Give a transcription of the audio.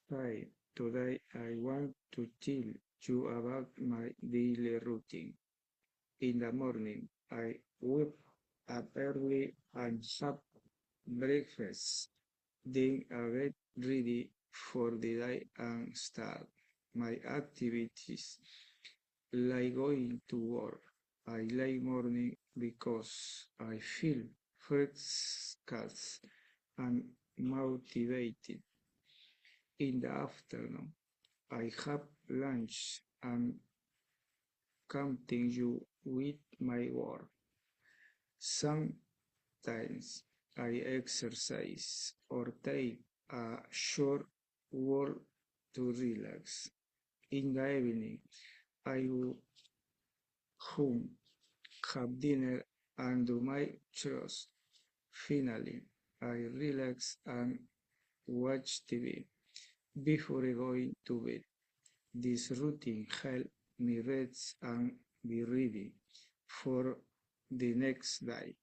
Hi, today I want to tell you about my daily routine. In the morning, I wake up early and have breakfast. Then I get ready for the day and start my activities like going to work. I like morning because I feel fresh and motivated. In the afternoon, I have lunch and continue with my work. Sometimes I exercise or take a short walk to relax. In the evening, I go home, have dinner, and do my chores. Finally, I relax and watch TV before going to bed. This routine helps me rest and be ready for the next day.